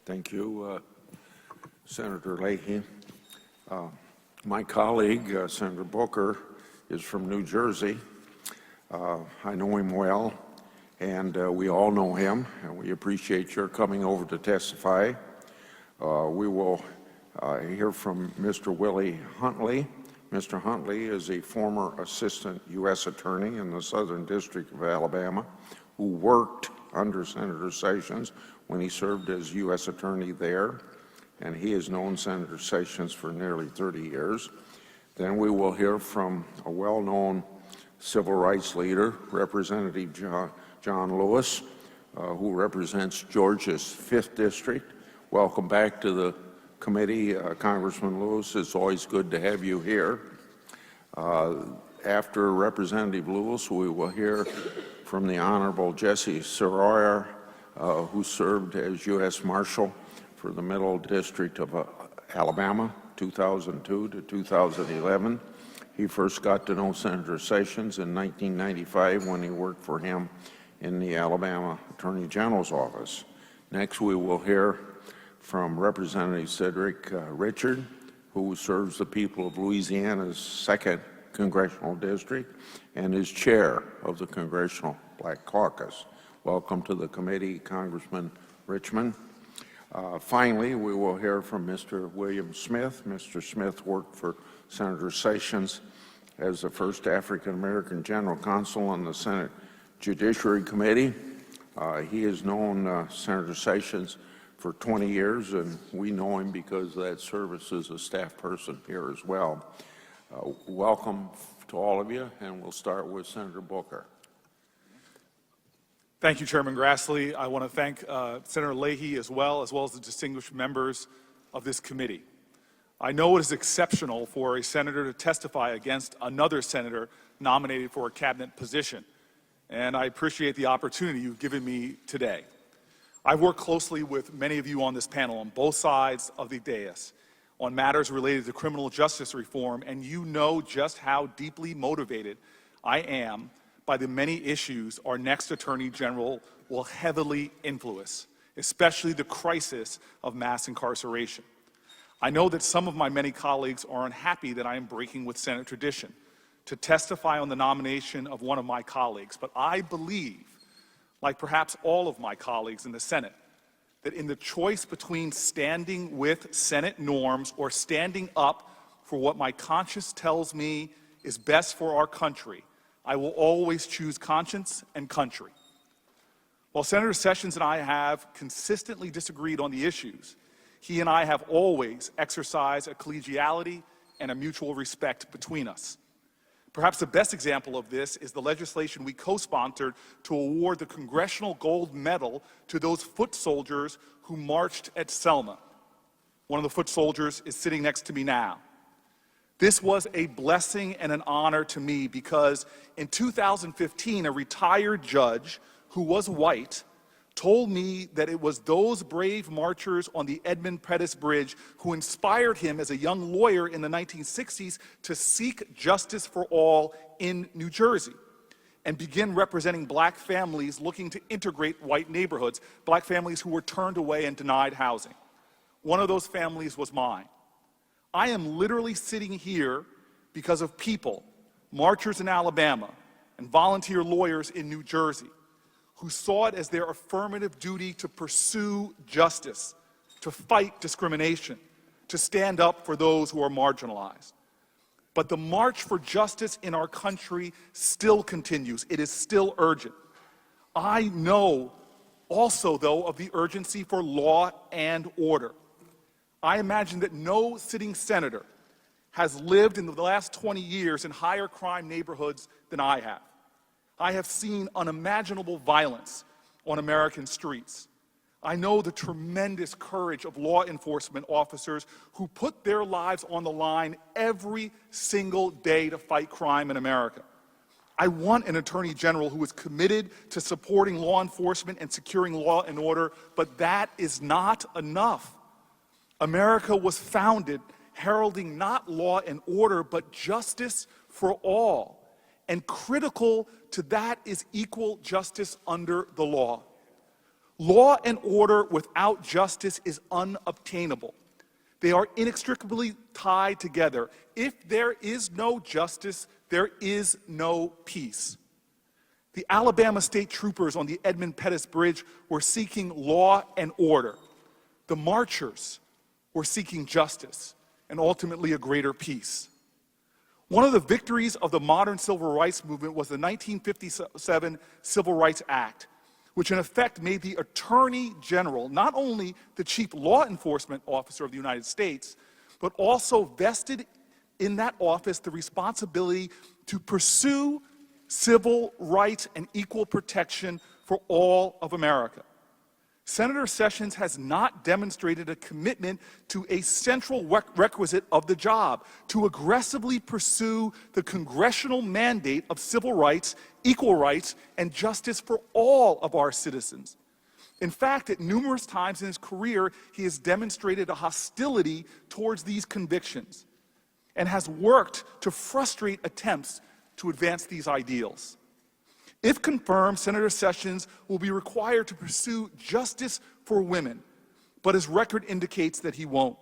Thank you, Senator Leahy. My colleague, Senator Booker, is from New Jersey. I know him well, and we all know him, and we appreciate your coming over to testify. We will hear from Mr. Willie Huntley. Mr. Huntley is a former assistant U.S. attorney in the Southern District of Alabama who worked under Senator Sessions when he served as U.S. attorney there, and he has known Senator Sessions for nearly 30 years. Then we will hear from a well-known civil rights leader, Representative John Lewis, who represents Georgia's 5th District. Welcome back to the committee, Congressman Lewis. It's always good to have you here. After Representative Lewis, we will hear from the Honorable Jess Session, who served as U.S. Marshal for the Middle District of Alabama, 2002 to 2011. He first got to know Senator Sessions in 1995 when he worked for him in the Alabama Attorney General's office. Next, we will hear from Representative Cedric Richard, who serves the people of Louisiana's 2nd Congressional District and is chair of the Congressional Black Caucus. Welcome to the committee, Congressman Richmond. Finally, we will hear from Mr. William Smith. Mr. Smith worked for Senator Sessions as the first African-American general counsel on the Senate Judiciary Committee. He has known Senator Sessions for 20 years, and we know him because of that service as a staff person here as well. Welcome to all of you, and we'll start with Senator Booker. Thank you, Chairman Grassley. I want to thank Senator Leahy as well as the distinguished members of this committee. I know it is exceptional for a senator to testify against another senator nominated for a cabinet position, and I appreciate the opportunity you've given me today. I've worked closely with many of you on this panel on both sides of the dais on matters related to criminal justice reform, and you know just how deeply motivated I am by the many issues our next Attorney General will heavily influence, especially the crisis of mass incarceration. I know that some of my many colleagues are unhappy that I am breaking with Senate tradition to testify on the nomination of one of my colleagues, but I believe, like perhaps all of my colleagues in the Senate, that in the choice between standing with Senate norms or standing up for what my conscience tells me is best for our country, I will always choose conscience and country. While Senator Sessions and I have consistently disagreed on the issues, he and I have always exercised a collegiality and a mutual respect between us. Perhaps the best example of this is the legislation we co-sponsored to award the Congressional Gold Medal to those foot soldiers who marched at Selma. One of the foot soldiers is sitting next to me now. This was a blessing and an honor to me because in 2015, a retired judge who was white told me that it was those brave marchers on the Edmund Pettus Bridge who inspired him as a young lawyer in the 1960s to seek justice for all in New Jersey and begin representing black families looking to integrate white neighborhoods, black families who were turned away and denied housing. One of those families was mine. I am literally sitting here because of people, marchers in Alabama and volunteer lawyers in New Jersey, who saw it as their affirmative duty to pursue justice, to fight discrimination, to stand up for those who are marginalized. But the march for justice in our country still continues. It is still urgent. I know also, though, of the urgency for law and order. I imagine that no sitting senator has lived in the last 20 years in higher crime neighborhoods than I have. I have seen unimaginable violence on American streets. I know the tremendous courage of law enforcement officers who put their lives on the line every single day to fight crime in America. I want an Attorney General who is committed to supporting law enforcement and securing law and order, but that is not enough. America was founded heralding not law and order, but justice for all. And critical to that is equal justice under the law. Law and order without justice is unobtainable. They are inextricably tied together. If there is no justice, there is no peace. The Alabama state troopers on the Edmund Pettus Bridge were seeking law and order. The marchers were seeking justice and ultimately a greater peace. One of the victories of the modern civil rights movement was the 1957 Civil Rights Act, which in effect made the Attorney General not only the chief law enforcement officer of the United States, but also vested in that office the responsibility to pursue civil rights and equal protection for all of America. Senator Sessions has not demonstrated a commitment to a central requisite of the job, to aggressively pursue the congressional mandate of civil rights, equal rights, and justice for all of our citizens. In fact, at numerous times in his career, he has demonstrated a hostility towards these convictions and has worked to frustrate attempts to advance these ideals. If confirmed, Senator Sessions will be required to pursue justice for women, but his record indicates that he won't.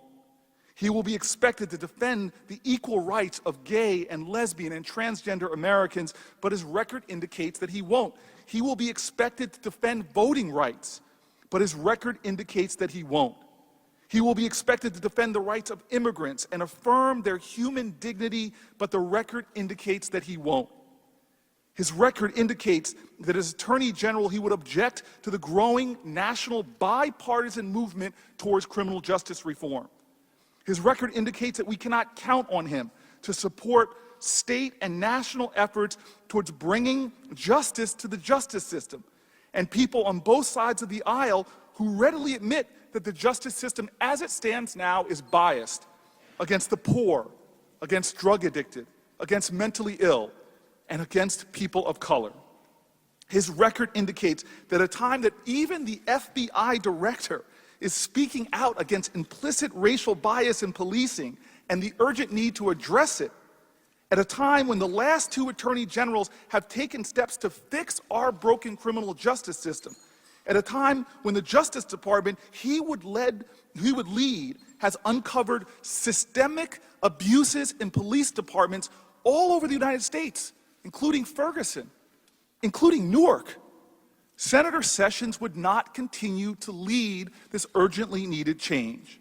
He will be expected to defend the equal rights of gay and lesbian and transgender Americans, but his record indicates that he won't. He will be expected to defend voting rights, but his record indicates that he won't. He will be expected to defend the rights of immigrants and affirm their human dignity, but the record indicates that he won't. His record indicates that as Attorney General, he would object to the growing national bipartisan movement towards criminal justice reform. His record indicates that we cannot count on him to support state and national efforts towards bringing justice to the justice system, and people on both sides of the aisle who readily admit that the justice system as it stands now is biased against the poor, against drug addicted, against mentally ill, and against people of color. His record indicates that at a time that even the FBI director is speaking out against implicit racial bias in policing and the urgent need to address it, at a time when the last two attorney generals have taken steps to fix our broken criminal justice system, at a time when the Justice Department he would lead has uncovered systemic abuses in police departments all over the United States, including Ferguson, including Newark, Senator Sessions would not continue to lead this urgently needed change.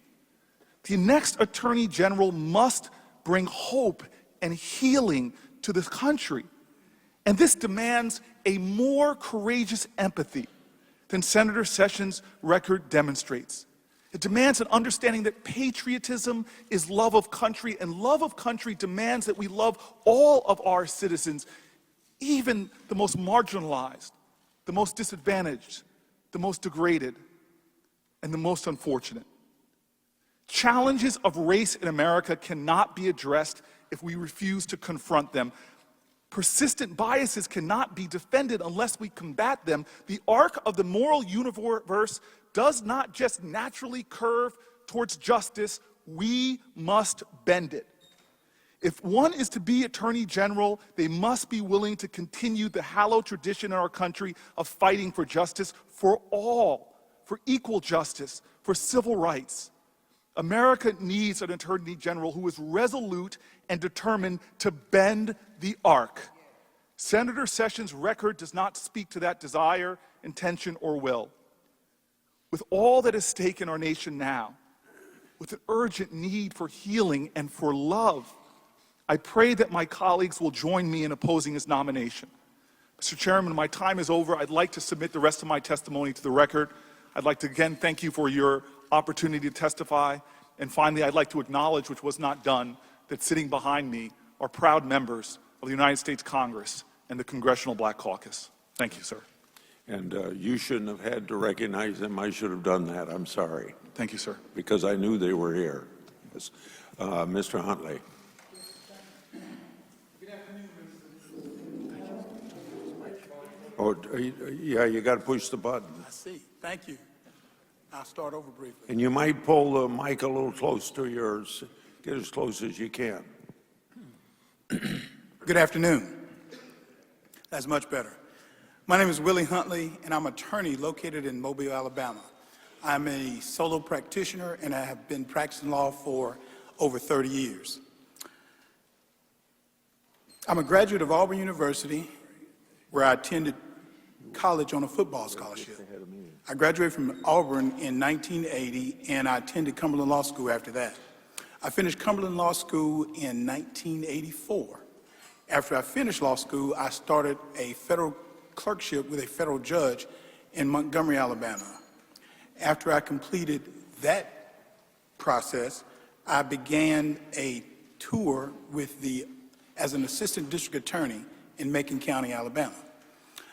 The next Attorney General must bring hope and healing to this country. And this demands a more courageous empathy than Senator Sessions' record demonstrates. It demands an understanding that patriotism is love of country, and love of country demands that we love all of our citizens, even the most marginalized, the most disadvantaged, the most degraded, and the most unfortunate. Challenges of race in America cannot be addressed if we refuse to confront them. Persistent biases cannot be defended unless we combat them. The arc of the moral universe does not just naturally curve towards justice, we must bend it. If one is to be Attorney General, they must be willing to continue the hallowed tradition in our country of fighting for justice for all, for equal justice, for civil rights. America needs an Attorney General who is resolute and determined to bend the arc. Senator Sessions' record does not speak to that desire, intention, or will. With all that is at stake in our nation now, with an urgent need for healing and for love, I pray that my colleagues will join me in opposing his nomination. Mr. Chairman, my time is over. I'd like to submit the rest of my testimony to the record. I'd like to again thank you for your opportunity to testify. And finally, I'd like to acknowledge, which was not done, that sitting behind me are proud members of the United States Congress and the Congressional Black Caucus. Thank you, sir. And you shouldn't have had to recognize them. I should have done that. I'm sorry. Thank you, sir. Because I knew they were here. Yes. Mr. Huntley. Oh, yeah, you got to push the button. I see. Thank you. I'll start over briefly. And you might pull the mic a little close to yours. Get as close as you can. Good afternoon. That's much better. My name is Willie Huntley, and I'm an attorney located in Mobile, Alabama. I'm a solo practitioner, and I have been practicing law for over 30 years. I'm a graduate of Auburn University, where I attended college on a football scholarship. I graduated from Auburn in 1980, and I attended Cumberland Law School after that. I finished Cumberland Law School in 1984. After I finished law school, I started a federal clerkship with a federal judge in Montgomery, Alabama. After I completed that process, I began a tour as an assistant district attorney in Macon County, Alabama.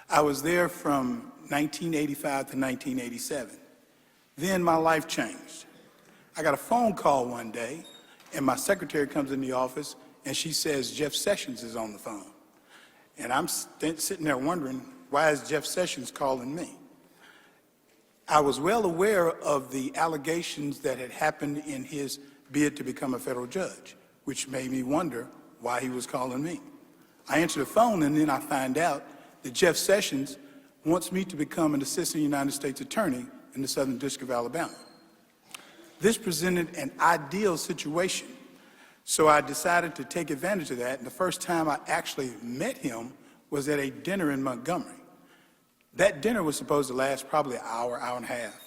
I was there from 1985 to 1987. Then my life changed. I got a phone call one day, and my secretary comes in the office, and she says, Jess Session is on the phone. And I'm sitting there wondering, why is Jess Session calling me? I was well aware of the allegations that had happened in his bid to become a federal judge, which made me wonder why he was calling me. I answer the phone, and then I find out that Jess Session wants me to become an assistant United States attorney in the Southern District of Alabama. This presented an ideal situation, so I decided to take advantage of that, and the first time I actually met him was at a dinner in Montgomery. That dinner was supposed to last probably an hour, hour and a half.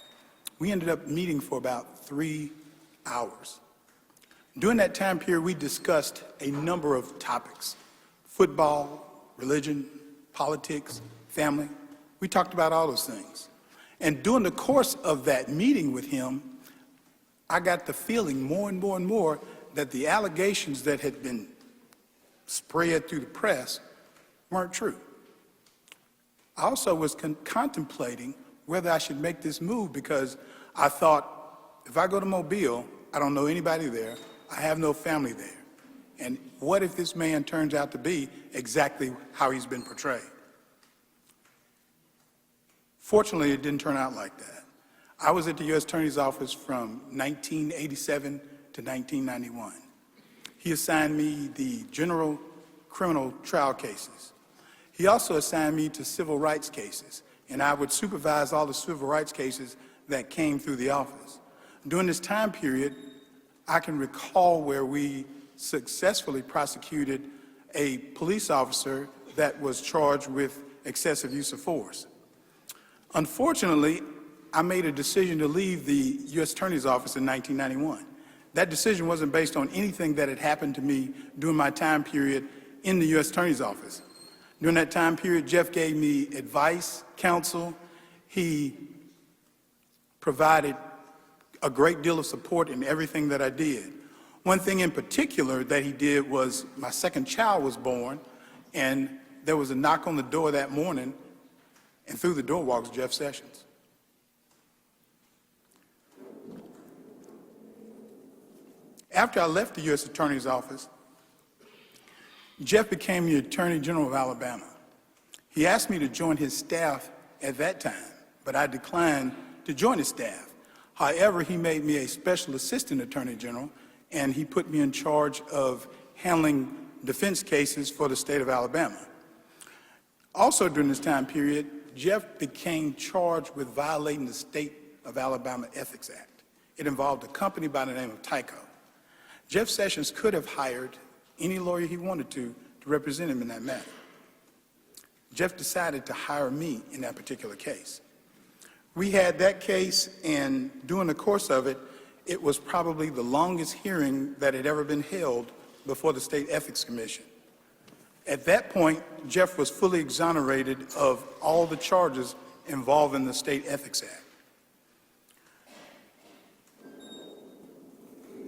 We ended up meeting for about 3 hours. During that time period, we discussed a number of topics: football, religion, politics, family. We talked about all those things. And during the course of that meeting with him, I got the feeling more and more and more that the allegations that had been spread through the press weren't true. I also was contemplating whether I should make this move, because I thought, if I go to Mobile, I don't know anybody there, I have no family there. And what if this man turns out to be exactly how he's been portrayed? Fortunately, it didn't turn out like that. I was at the U.S. Attorney's Office from 1987 to 1991. He assigned me the general criminal trial cases. He also assigned me to civil rights cases, and I would supervise all the civil rights cases that came through the office. During this time period, I can recall where we successfully prosecuted a police officer that was charged with excessive use of force. Unfortunately, I made a decision to leave the U.S. Attorney's Office in 1991. That decision wasn't based on anything that had happened to me during my time period in the U.S. Attorney's Office. During that time period, Jeff gave me advice, counsel. He provided a great deal of support in everything that I did. One thing in particular that he did was, my second child was born, and there was a knock on the door that morning, and through the door walks Jess Session. After I left the U.S. Attorney's Office, Jeff became the Attorney General of Alabama. He asked me to join his staff at that time, but I declined to join his staff. However, he made me a Special Assistant Attorney General, and he put me in charge of handling defense cases for the state of Alabama. Also during this time period, Jeff became charged with violating the State of Alabama Ethics Act. It involved a company by the name of Tyco. Jess Session could have hired any lawyer he wanted to represent him in that matter. Jeff decided to hire me in that particular case. We had that case, and during the course of it, it was probably the longest hearing that had ever been held before the State Ethics Commission. At that point, Jeff was fully exonerated of all the charges involving the State Ethics Act.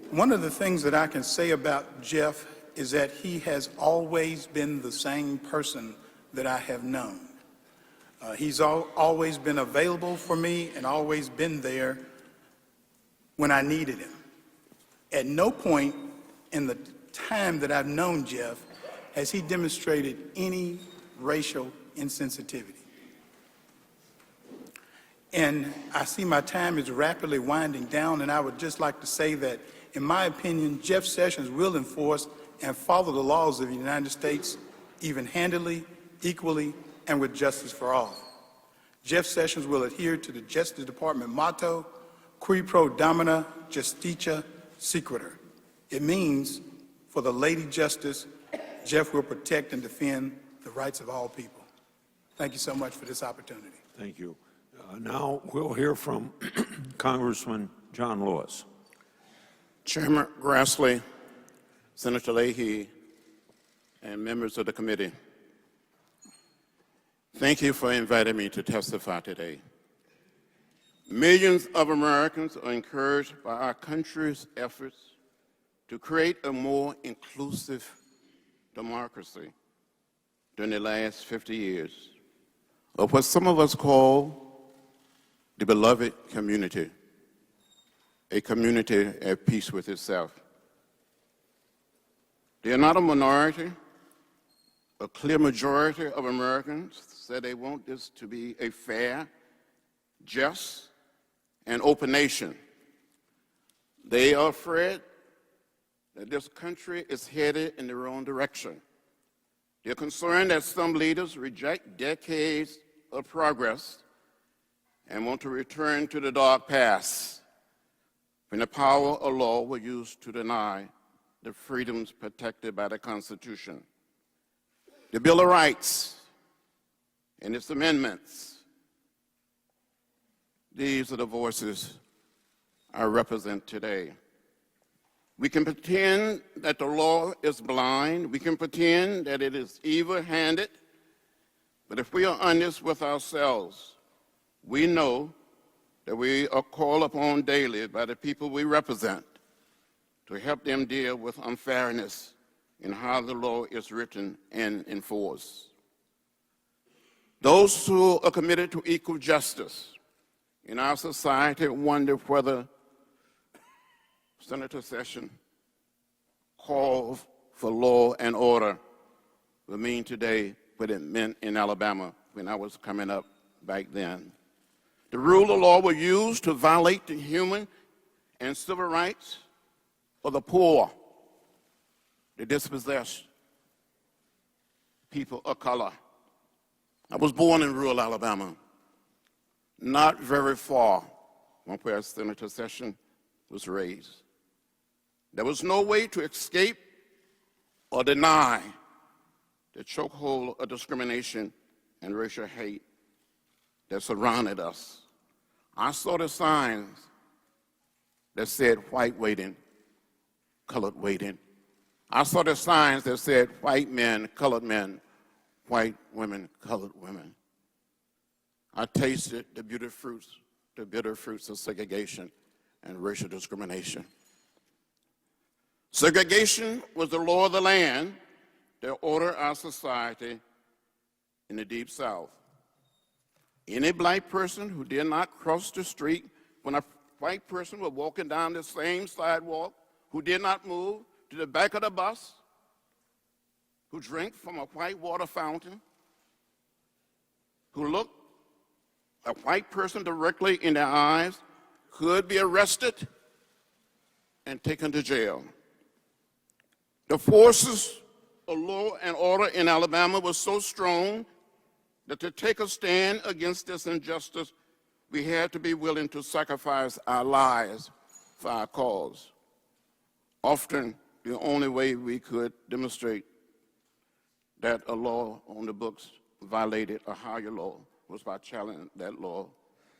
One of the things that I can say about Jeff is that he has always been the same person that I have known. He's always been available for me and always been there when I needed him. At no point in the time that I've known Jeff has he demonstrated any racial insensitivity. And I see my time is rapidly winding down, and I would just like to say that, in my opinion, Jess Session will enforce and follow the laws of the United States even-handedly, equally, and with justice for all. Jess Sessions will adhere to the Justice Department motto, Qui pro domina justitia sequitur. It means, for the Lady Justice, Jeff will protect and defend the rights of all people. Thank you so much for this opportunity. Thank you. Now we'll hear from Congressman John Lewis. Chairman Grassley, Senator Leahy, and members of the committee, thank you for inviting me to testify today. Millions of Americans are encouraged by our country's efforts to create a more inclusive democracy during the last 50 years of what some of us call the beloved community, a community at peace with itself. They are not a minority. A clear majority of Americans say they want this to be a fair, just, and open nation. They are afraid that this country is headed in the wrong direction. They're concerned that some leaders reject decades of progress and want to return to the dark past when the power of law was used to deny the freedoms protected by the Constitution. The Bill of Rights and its amendments, these are the voices I represent today. We can pretend that the law is blind. We can pretend that it is evil-handed. But if we are honest with ourselves, we know that we are called upon daily by the people we represent to help them deal with unfairness in how the law is written and enforced. Those who are committed to equal justice in our society wonder whether Senator Session call for law and order will mean today what it meant in Alabama when I was coming up back then. The rule of law was used to violate the human and civil rights of the poor, the dispossessed, people of color. I was born in rural Alabama, not very far from where Senator Session was raised. There was no way to escape or deny the chokehold of discrimination and racial hate that surrounded us. I saw the signs that said white waiting, colored waiting. I saw the signs that said white men, colored men, white women, colored women. I tasted the bitter fruits of segregation and racial discrimination. Segregation was the law of the land that ordered our society in the Deep South. Any black person who did not cross the street when a white person was walking down the same sidewalk, who did not move to the back of the bus, who drank from a white water fountain, who looked a white person directly in their eyes, could be arrested and taken to jail. The forces of law and order in Alabama were so strong that to take a stand against this injustice, we had to be willing to sacrifice our lives for our cause. Often, the only way we could demonstrate that a law on the books violated a higher law was by challenging that law,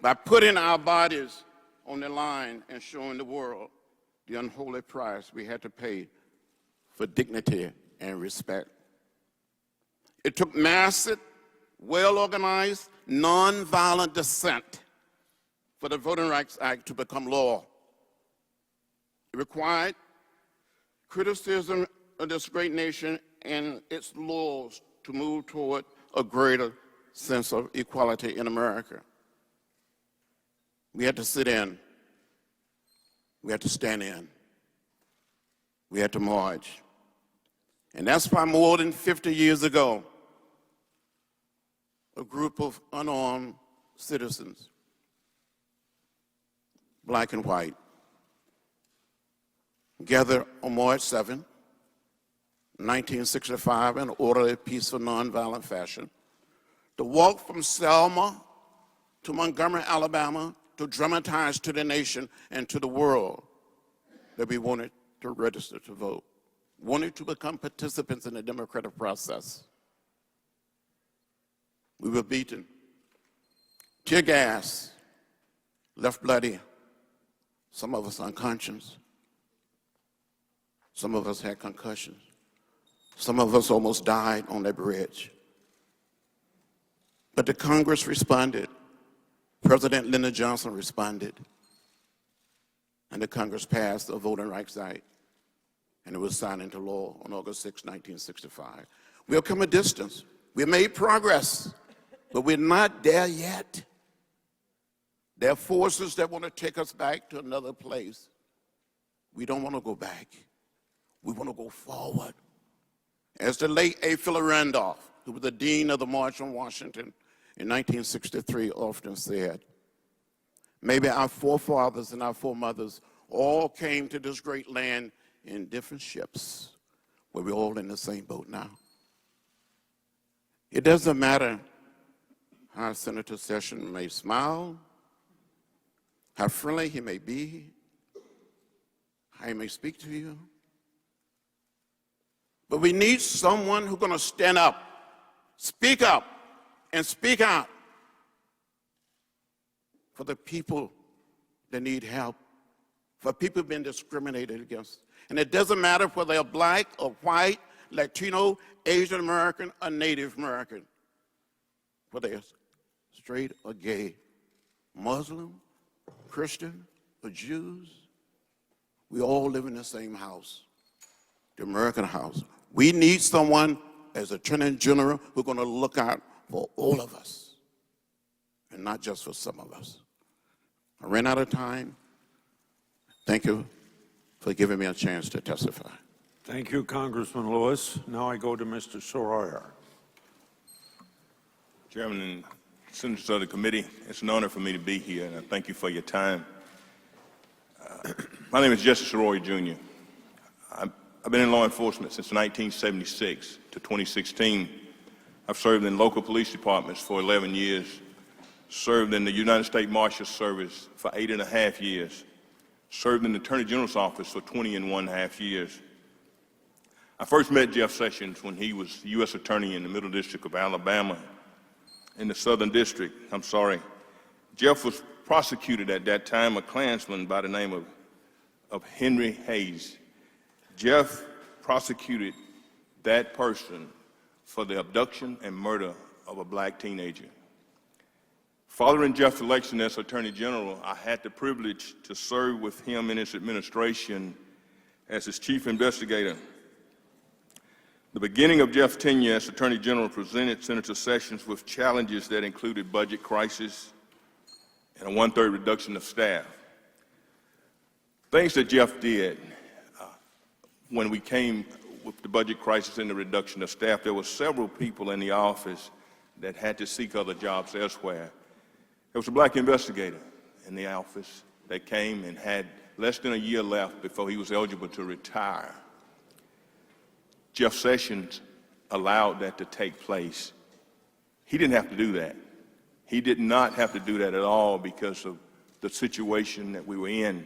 by putting our bodies on the line and showing the world the unholy price we had to pay for dignity and respect. It took massive, well-organized, nonviolent dissent for the Voting Rights Act to become law. It required criticism of this great nation and its laws to move toward a greater sense of equality in America. We had to sit in. We had to stand in. We had to march. And that's why more than 50 years ago, a group of unarmed citizens, black and white, gathered on March 7, 1965, in orderly, peaceful, nonviolent fashion to walk from Selma to Montgomery, Alabama, to dramatize to the nation and to the world that we wanted to register to vote, wanted to become participants in the democratic process. We were beaten. Tear gas, left bloody, some of us unconscious. Some of us had concussions. Some of us almost died on that bridge. But the Congress responded. President Lyndon Johnson responded. And the Congress passed the Voting Rights Act. And it was signed into law on August 6, 1965. We have come a distance. We have made progress, but we're not there yet. There are forces that want to take us back to another place. We don't want to go back. We want to go forward. As the late A. Philip Randolph, who was the dean of the March on Washington in 1963, often said, maybe our forefathers and our foremothers all came to this great land in different ships, but we're all in the same boat now. It doesn't matter how Senator Session may smile, how friendly he may be, how he may speak to you. But we need someone who's going to stand up, and speak out for the people that need help, for people being discriminated against. And it doesn't matter whether they're black or white, Latino, Asian American, or Native American, whether they're straight or gay, Muslim, Christian, or Jews. We all live in the same house, the American house. We need someone as Attorney General who's going to look out for all of us and not just for some of us. I ran out of time. Thank you for giving me a chance to testify. Thank you, Congressman Lewis. Now I go to Mr. Soroya. Chairman and Senators of the committee, it's an honor for me to be here, and I thank you for your time. My name is Jess Session, Jr. I've been in law enforcement since 1976 to 2016. I've served in local police departments for 11 years, served in the United States Marshal Service for 8.5 years, served in the Attorney General's office for 20.5 years. I first met Jeff Sessions when he was U.S. Attorney in the Middle District of Alabama, in the Southern District. Jeff was prosecuted at that time, a Klansman by the name of Henry Hayes. Jeff prosecuted that person for the abduction and murder of a black teenager. Following Jeff's election as Attorney General, I had the privilege to serve with him in his administration as his chief investigator. The beginning of Jeff's tenure as Attorney General presented Senator Sessions with challenges that included budget crisis and a 1/3 reduction of staff. Things that Jeff did when we came with the budget crisis and the reduction of staff, there were several people in the office that had to seek other jobs elsewhere. There was a black investigator in the office that came and had less than a year left before he was eligible to retire. Jeff Sessions allowed that to take place. He didn't have to do that. He did not have to do that at all because of the situation that we were in.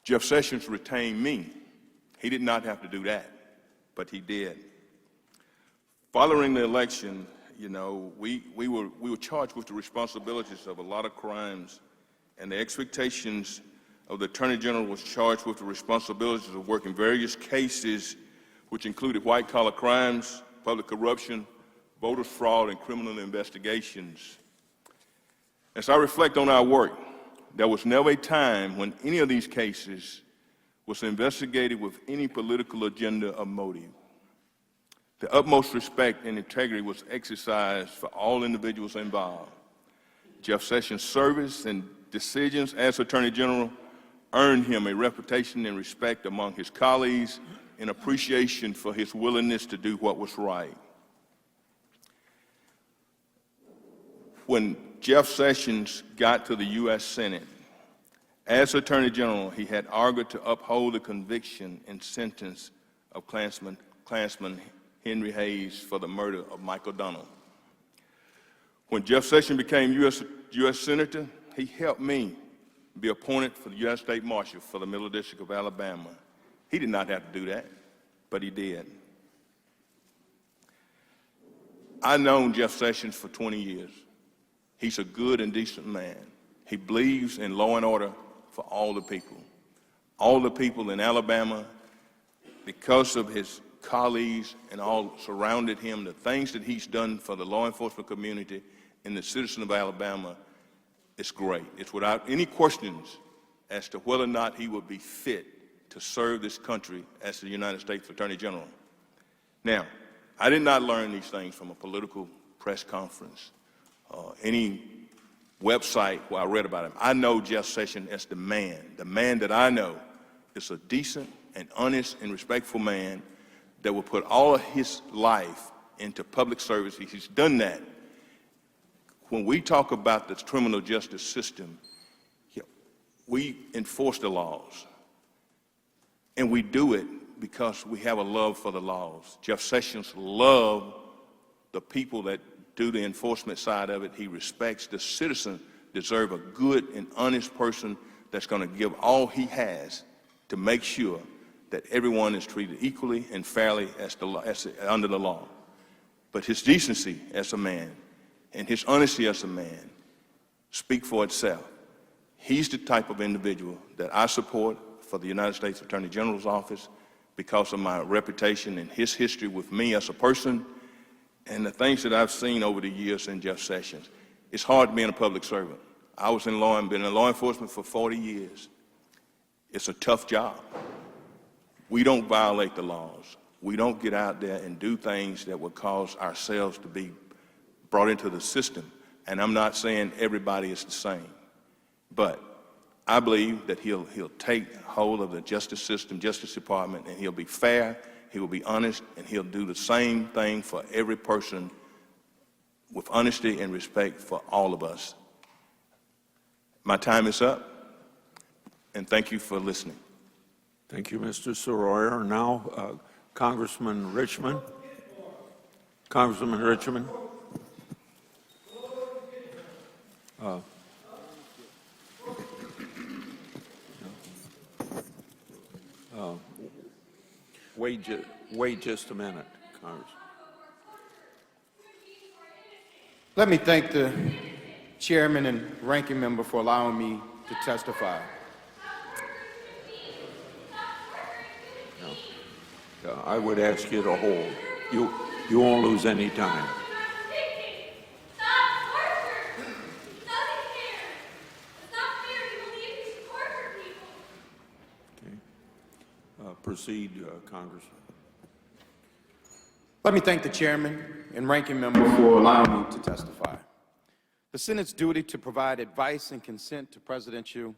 Jeff Sessions retained me. He did not have to do that, but he did. Following the election, we were charged with the responsibilities of a lot of crimes, and the expectations of the Attorney General was charged with the responsibilities of working various cases, which included white-collar crimes, public corruption, voter fraud, and criminal investigations. As I reflect on our work, there was never a time when any of these cases was investigated with any political agenda or motive. The utmost respect and integrity was exercised for all individuals involved. Jeff Sessions' service and decisions as Attorney General earned him a reputation and respect among his colleagues and appreciation for his willingness to do what was right. When Jeff Sessions got to the U.S. Senate, as Attorney General, he had argued to uphold the conviction and sentence of Klansman Henry Hayes for the murder of Michael Donald. When Jeff Session became U.S. Senator, he helped me be appointed for the United States Marshal for the Middle District of Alabama. He did not have to do that, but he did. I've known Jeff Sessions for 20 years. He's a good and decent man. He believes in law and order for all the people. All the people in Alabama, because of his colleagues and all surrounded him, the things that he's done for the law enforcement community and the citizens of Alabama, it's great. It's without any questions as to whether or not he would be fit to serve this country as the United States Attorney General. Now, I did not learn these things from a political press conference, any website where I read about him. I know Jess Session as the man that I know is a decent and honest and respectful man that will put all of his life into public service. He's done that. When we talk about the criminal justice system, we enforce the laws, and we do it because we have a love for the laws. Jeff Sessions loved the people that do the enforcement side of it. He respects the citizen, deserve a good and honest person that's going to give all he has to make sure that everyone is treated equally and fairly under the law. But his decency as a man and his honesty as a man speak for itself. He's the type of individual that I support for the United States Attorney General's office because of my reputation and his history with me as a person and the things that I've seen over the years in Jeff Sessions. It's hard being a public servant. I was been in law enforcement for 40 years. It's a tough job. We don't violate the laws. We don't get out there and do things that would cause ourselves to be brought into the system. And I'm not saying everybody is the same, but I believe that he'll take hold of the justice system, Justice Department, and he'll be fair, he will be honest, and he'll do the same thing for every person with honesty and respect for all of us. My time is up, and thank you for listening. Thank you, Mr. Soroyer. Now, Congressman Richmond. Congressman Richmond. Wait just a minute, Congress. Let me thank the chairman and ranking member for allowing me to testify. I would ask you to hold. You won't lose any time. Proceed, Congressman. Let me thank the chairman and ranking member for allowing me to testify. The Senate's duty to provide advice and consent to presidential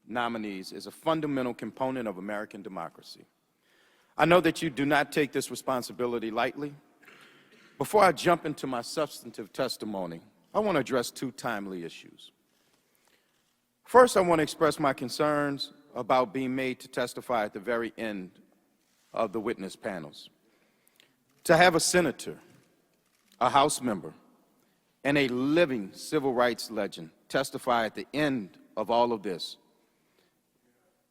nominees is a fundamental component of American democracy. I know that you do not take this responsibility lightly. Before I jump into my substantive testimony, I want to address two timely issues. First, I want to express my concerns about being made to testify at the very end of the witness panels. To have a senator, a House member, and a living civil rights legend testify at the end of all of this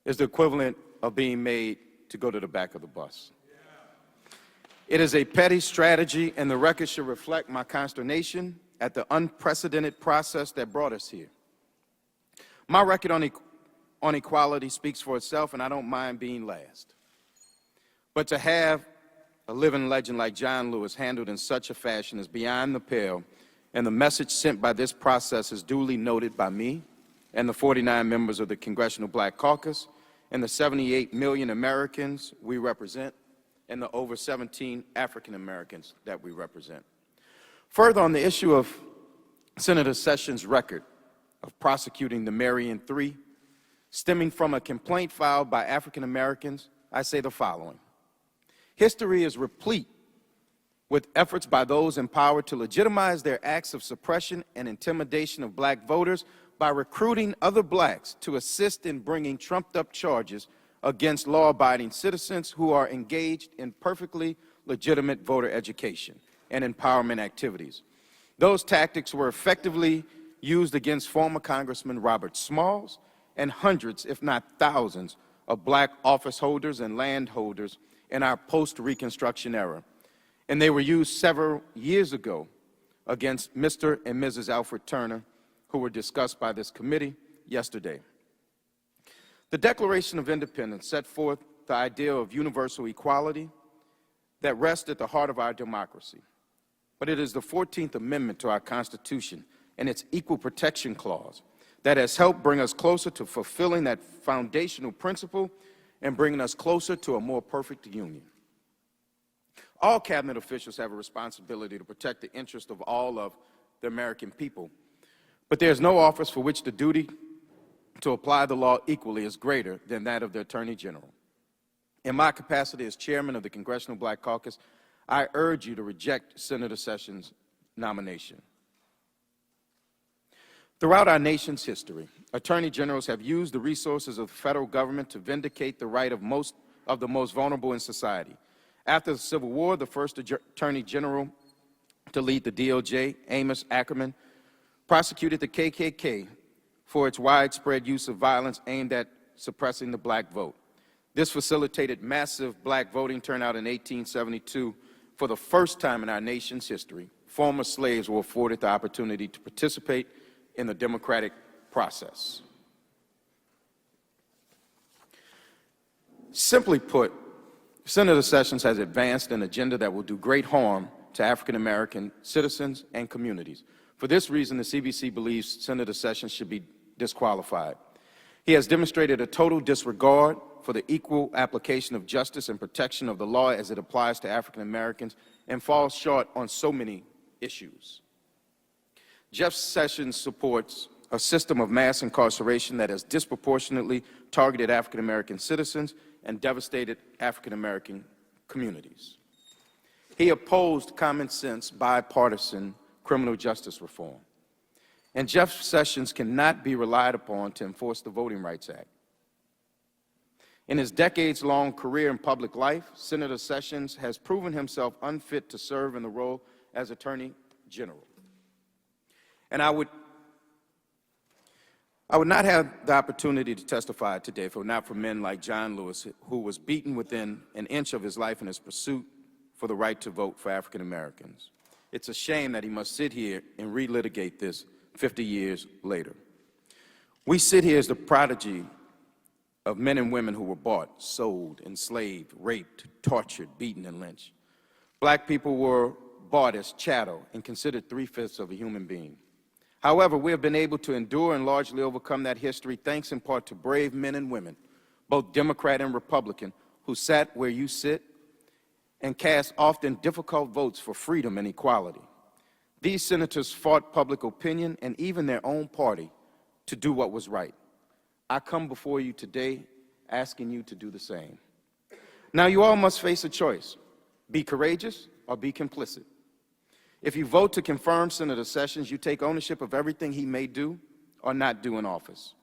is the equivalent of being made to go to the back of the bus. It is a petty strategy, and the record should reflect my consternation at the unprecedented process that brought us here. My record on equality speaks for itself, and I don't mind being last. But to have a living legend like John Lewis handled in such a fashion is beyond the pale, and the message sent by this process is duly noted by me and the 49 members of the Congressional Black Caucus and the 78 million Americans we represent and the over 17 African Americans that we represent. Further, on the issue of Senator Sessions' record of prosecuting the Marion Three, stemming from a complaint filed by African Americans, I say the following. History is replete with efforts by those in power to legitimize their acts of suppression and intimidation of black voters by recruiting other blacks to assist in bringing trumped-up charges against law-abiding citizens who are engaged in perfectly legitimate voter education and empowerment activities. Those tactics were effectively used against former Congressman Robert Smalls and hundreds, if not thousands, of black office holders and landholders in our post-Reconstruction era. And they were used several years ago against Mr. and Mrs. Alfred Turner, who were discussed by this committee yesterday. The Declaration of Independence set forth the idea of universal equality that rests at the heart of our democracy. But it is the 14th Amendment to our Constitution and its Equal Protection Clause that has helped bring us closer to fulfilling that foundational principle and bringing us closer to a more perfect union. All cabinet officials have a responsibility to protect the interest of all of the American people, but there is no office for which the duty to apply the law equally is greater than that of the Attorney General. In my capacity as chairman of the Congressional Black Caucus, I urge you to reject Senator Sessions' nomination. Throughout our nation's history, attorney generals have used the resources of the federal government to vindicate the right of the most vulnerable in society. After the Civil War, the first attorney general to lead the DOJ, Amos Ackerman, prosecuted the KKK for its widespread use of violence aimed at suppressing the black vote. This facilitated massive black voting turnout in 1872. For the first time in our nation's history, former slaves were afforded the opportunity to participate in the democratic process. Simply put, Senator Sessions has advanced an agenda that will do great harm to African American citizens and communities. For this reason, the CBC believes Senator Sessions should be disqualified. He has demonstrated a total disregard for the equal application of justice and protection of the law as it applies to African Americans and falls short on so many issues. Jess Sessions supports a system of mass incarceration that has disproportionately targeted African American citizens and devastated African American communities. He opposed common sense, bipartisan criminal justice reform. And Jess Sessions cannot be relied upon to enforce the Voting Rights Act. In his decades-long career in public life, Senator Sessions has proven himself unfit to serve in the role as Attorney General. And I would not have the opportunity to testify today if it were not for men like John Lewis, who was beaten within an inch of his life in his pursuit for the right to vote for African Americans. It's a shame that he must sit here and relitigate this 50 years later. We sit here as the prodigy of men and women who were bought, sold, enslaved, raped, tortured, beaten, and lynched. Black people were bought as chattel and considered 3/5 of a human being. However, we have been able to endure and largely overcome that history thanks in part to brave men and women, both Democrat and Republican, who sat where you sit and cast often difficult votes for freedom and equality. These senators fought public opinion and even their own party to do what was right. I come before you today asking you to do the same. Now, you all must face a choice: be courageous or be complicit. If you vote to confirm Senator Sessions, you take ownership of everything he may do or not do in office.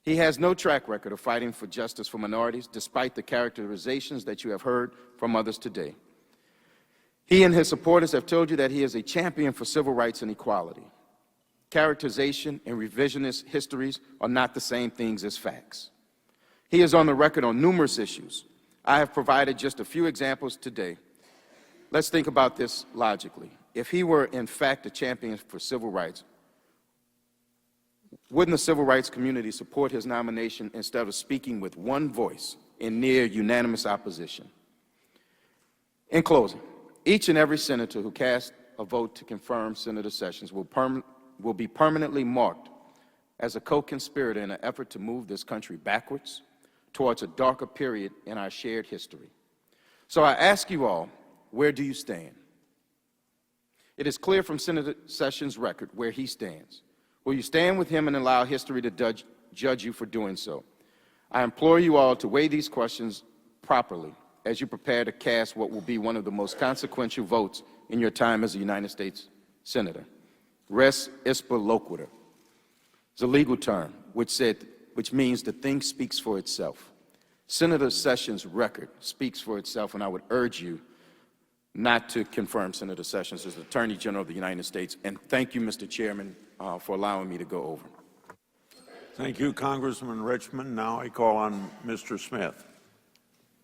He has no track record of fighting for justice for minorities, despite the characterizations that you have heard from others today. He and his supporters have told you that he is a champion for civil rights and equality. Characterization and revisionist histories are not the same things as facts. He is on the record on numerous issues. I have provided just a few examples today. Let's think about this logically. If he were, in fact, a champion for civil rights, wouldn't the civil rights community support his nomination instead of speaking with one voice in near unanimous opposition? In closing, each and every senator who cast a vote to confirm Senator Sessions will be permanently marked as a co-conspirator in an effort to move this country backwards towards a darker period in our shared history. So I ask you all, where do you stand? It is clear from Senator Sessions' record where he stands. Will you stand with him and allow history to judge you for doing so? I implore you all to weigh these questions properly as you prepare to cast what will be one of the most consequential votes in your time as a United States Senator. Res ispa loquitur is a legal term which means the thing speaks for itself. Senator Sessions' record speaks for itself, and I would urge you not to confirm Senator Sessions as Attorney General of the United States. And thank you, Mr. Chairman, for allowing me to go over. Thank you, Congressman Richmond. Now I call on Mr. Smith.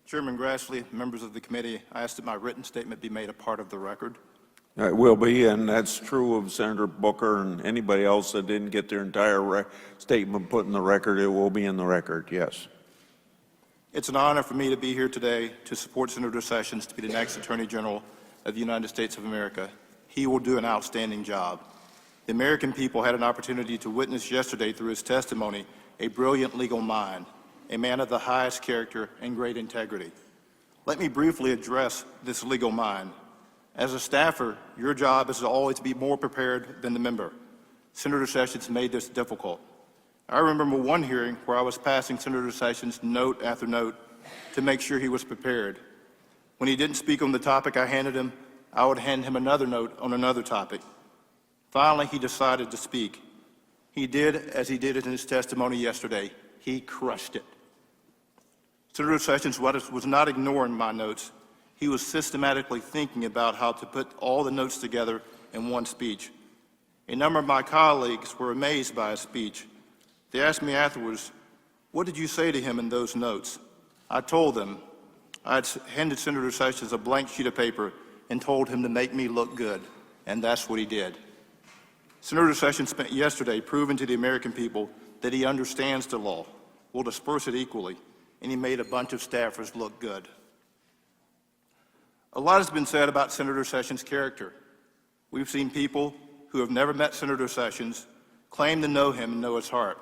Chairman Grassley, members of the committee, I ask that my written statement be made a part of the record. It will be, and that's true of Senator Booker and anybody else that didn't get their entire statement put in the record. It will be in the record, yes. It's an honor for me to be here today to support Senator Sessions to be the next Attorney General of the United States of America. He will do an outstanding job. The American people had an opportunity to witness yesterday through his testimony a brilliant legal mind, a man of the highest character and great integrity. Let me briefly address this legal mind. As a staffer, your job is to always be more prepared than the member. Senator Sessions made this difficult. I remember one hearing where I was passing Senator Sessions note after note to make sure he was prepared. When he didn't speak on the topic I handed him, I would hand him another note on another topic. Finally, he decided to speak. He did as he did in his testimony yesterday. He crushed it. Senator Sessions was not ignoring my notes. He was systematically thinking about how to put all the notes together in one speech. A number of my colleagues were amazed by his speech. They asked me afterwards, "What did you say to him in those notes?" I told them I had handed Senator Sessions a blank sheet of paper and told him to make me look good, and that's what he did. Senator Sessions spent yesterday proving to the American people that he understands the law, will disperse it equally, and he made a bunch of staffers look good. A lot has been said about Senator Sessions' character. We've seen people who have never met Senator Sessions claim to know him and know his heart.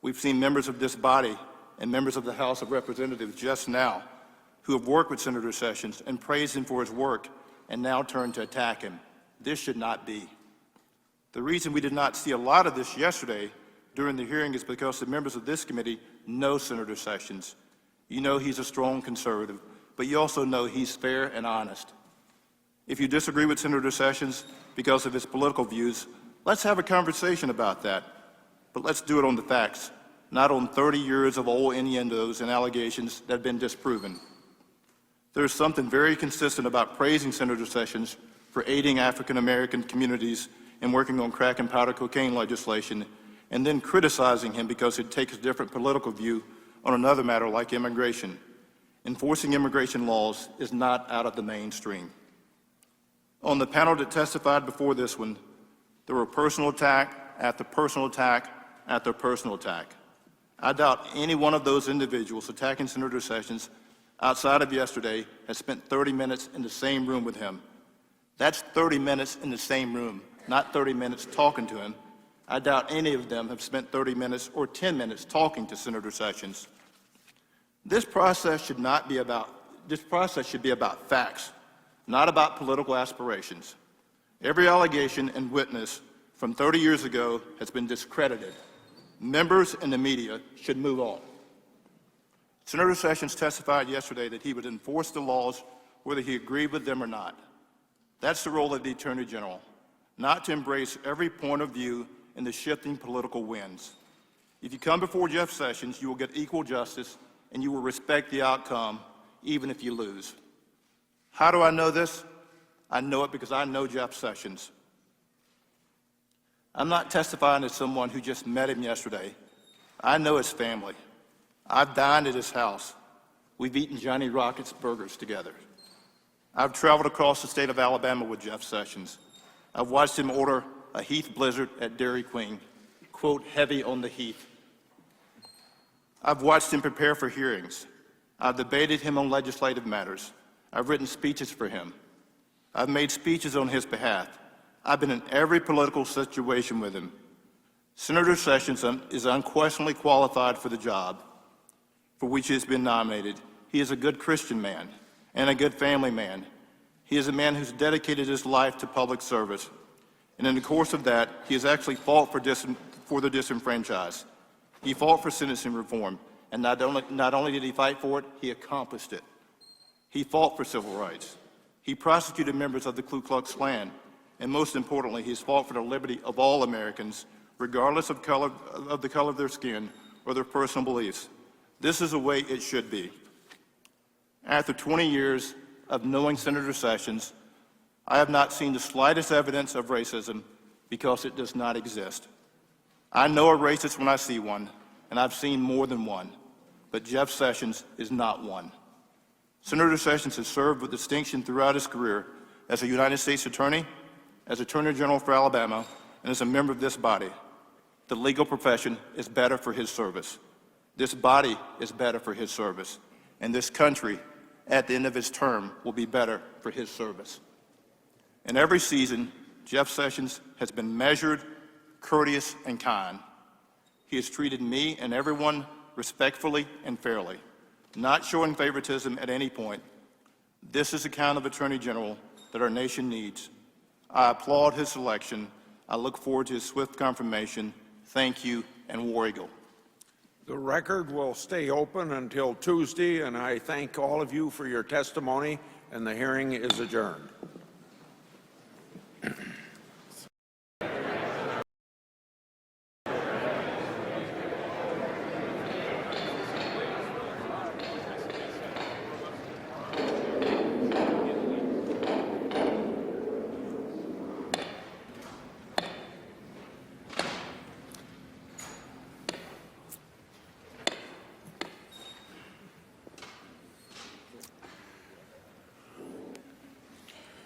We've seen members of this body and members of the House of Representatives just now who have worked with Senator Sessions and praised him for his work and now turn to attack him. This should not be. The reason we did not see a lot of this yesterday during the hearing is because the members of this committee know Senator Sessions. You know he's a strong conservative, but you also know he's fair and honest. If you disagree with Senator Sessions because of his political views, let's have a conversation about that. But let's do it on the facts, not on 30 years of old innuendos and allegations that have been disproven. There's something very consistent about praising Senator Sessions for aiding African American communities and working on crack and powder cocaine legislation, and then criticizing him because he takes a different political view on another matter like immigration. Enforcing immigration laws is not out of the mainstream. On the panel that testified before this one, there were personal attack after personal attack after personal attack. I doubt any one of those individuals attacking Senator Sessions outside of yesterday has spent 30 minutes in the same room with him. That's 30 minutes in the same room, not 30 minutes talking to him. I doubt any of them have spent 30 minutes or 10 minutes talking to Senator Sessions. This process should be about facts, not about political aspirations. Every allegation and witness from 30 years ago has been discredited. Members and the media should move on. Senator Sessions testified yesterday that he would enforce the laws whether he agreed with them or not. That's the role of the Attorney General, not to embrace every point of view in the shifting political winds. If you come before Jeff Sessions, you will get equal justice and you will respect the outcome, even if you lose. How do I know this? I know it because I know Jeff Sessions. I'm not testifying as someone who just met him yesterday. I know his family. I've dined at his house. We've eaten Johnny Rockets burgers together. I've traveled across the state of Alabama with Jeff Sessions. I've watched him order a Heath Blizzard at Dairy Queen, quote, heavy on the Heath. I've watched him prepare for hearings. I've debated him on legislative matters. I've written speeches for him. I've made speeches on his behalf. I've been in every political situation with him. Senator Sessions is unquestionably qualified for the job for which he has been nominated. He is a good Christian man and a good family man. He is a man who's dedicated his life to public service. And in the course of that, he has actually fought for the disenfranchised. He fought for sentencing reform, and not only did he fight for it, he accomplished it. He fought for civil rights. He prosecuted members of the Ku Klux Klan, and most importantly, he's fought for the liberty of all Americans, regardless of the color of their skin or their personal beliefs. This is the way it should be. After 20 years of knowing Senator Sessions, I have not seen the slightest evidence of racism because it does not exist. I know a racist when I see one, and I've seen more than one, but Jeff Sessions is not one. Senator Sessions has served with distinction throughout his career as a United States Attorney, as Attorney General for Alabama, and as a member of this body. The legal profession is better for his service. This body is better for his service. And this country, at the end of his term, will be better for his service. In every season, Jeff Sessions has been measured, courteous, and kind. He has treated me and everyone respectfully and fairly, not showing favoritism at any point. This is the kind of Attorney General that our nation needs. I applaud his selection. I look forward to his swift confirmation. Thank you, and War Eagle. The record will stay open until Tuesday, and I thank all of you for your testimony, and the hearing is adjourned.